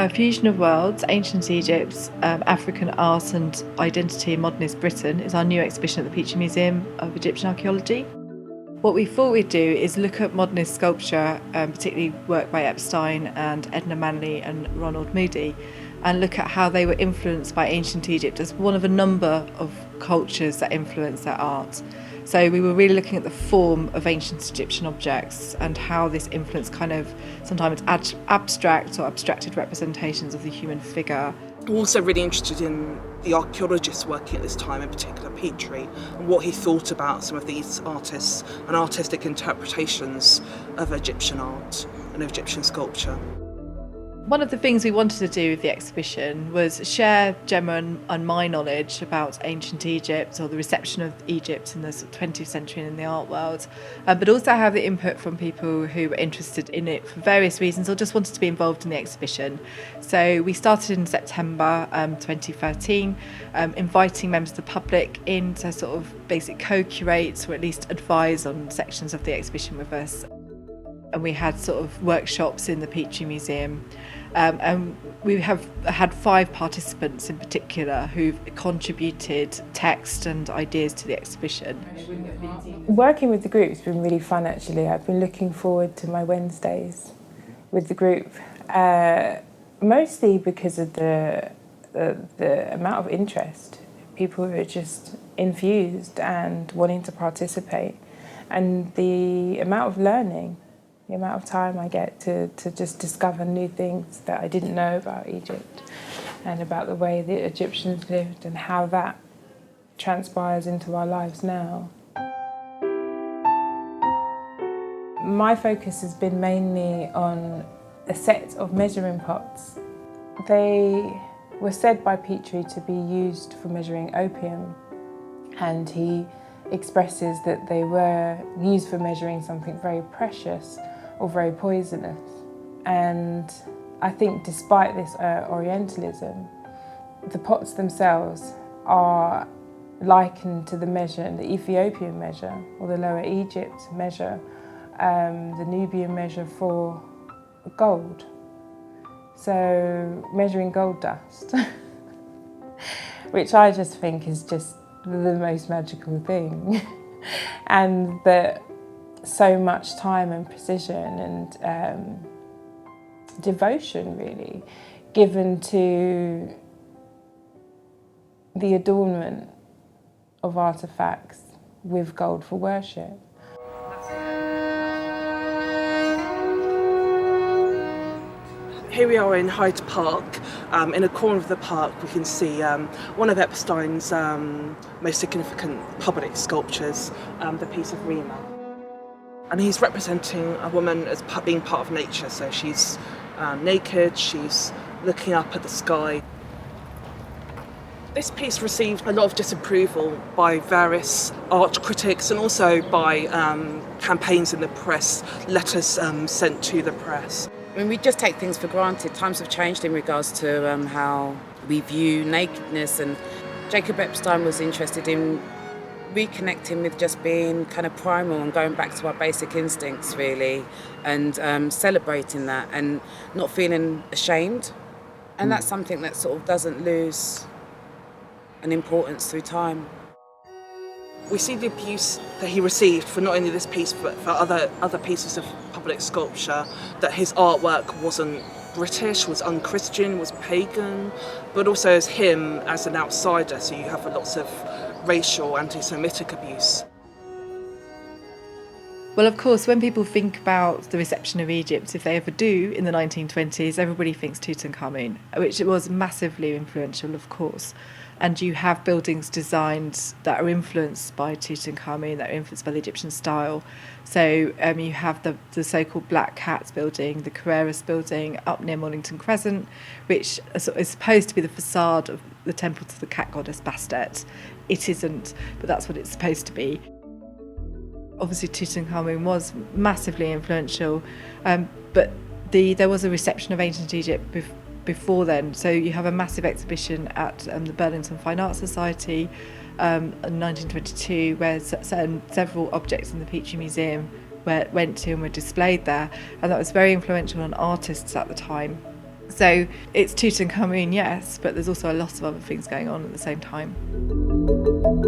Fusion of Worlds, Ancient Egypt, African Art and Identity in Modernist Britain is our new exhibition at the Petrie Museum of Egyptian Archaeology. What we thought we'd do is look at modernist sculpture, particularly work by Epstein and Edna, Manley and Ronald Moody, and look at how they were influenced by ancient Egypt as one of a number of cultures that influenced their art. So we were really looking at the form of ancient Egyptian objects and how this influenced kind of sometimes abstract or abstracted representations of the human figure. I'm also really interested in the archaeologists working at this time, in particular Petrie, and what he thought about some of these artists and artistic interpretations of Egyptian art and Egyptian sculpture. One of the things we wanted to do with the exhibition was share Gemma and my knowledge about ancient Egypt, or the reception of Egypt in the 20th century and in the art world, but also have the input from people who were interested in it for various reasons or just wanted to be involved in the exhibition. So we started in September 2013, inviting members of the public in to sort of basically co-curate or at least advise on sections of the exhibition with us. And we had sort of workshops in the Petrie Museum. And we have had 5 participants in particular who've contributed text and ideas to the exhibition. Working with the group has been really fun actually. I've been looking forward to my Wednesdays with the group, mostly because of the amount of interest. People who are just infused and wanting to participate, and the amount of learning. The amount of time I get to just discover new things that I didn't know about Egypt and about the way the Egyptians lived and how that transpires into our lives now. My focus has been mainly on a set of measuring pots. They were said by Petrie to be used for measuring opium, and he expresses that they were used for measuring something very precious or very poisonous. And I think despite this Orientalism, the pots themselves are likened to the measure, the Ethiopian measure or the Lower Egypt measure, the Nubian measure for gold. So measuring gold dust, which I just think is just the most magical thing. And that so much time and precision and devotion really given to the adornment of artefacts with gold for worship. Here we are in Hyde Park. In a corner of the park we can see one of Epstein's most significant public sculptures, the piece of Rima. And he's representing a woman as being part of nature, so she's naked, she's looking up at the sky. This piece received a lot of disapproval by various art critics and also by campaigns in the press, letters sent to the press. I mean, we just take things for granted. Times have changed in regards to how we view nakedness, and Jacob Epstein was interested in reconnecting with just being kind of primal and going back to our basic instincts really, and celebrating that and not feeling ashamed. And that's something that sort of doesn't lose an importance through time. We see the abuse that he received for not only this piece but for other pieces of public sculpture, that his artwork wasn't British, was unchristian, was pagan, but also as him as an outsider, so you have lots of racial, anti-Semitic abuse. Well, of course, when people think about the reception of Egypt, if they ever do, in the 1920s, everybody thinks Tutankhamun, which was massively influential, of course. And you have buildings designed that are influenced by Tutankhamun, that are influenced by the Egyptian style. So you have the so-called Black Cat building, the Carreras building up near Mornington Crescent, which is supposed to be the facade of the temple to the cat goddess Bastet. It isn't, but that's what it's supposed to be. Obviously Tutankhamun was massively influential, but there was a reception of ancient Egypt before then. So you have a massive exhibition at the Burlington Fine Arts Society in 1922, where several objects in the Petrie Museum went to and were displayed there, and that was very influential on artists at the time. So it's Tutankhamun, yes, but there's also a lot of other things going on at the same time.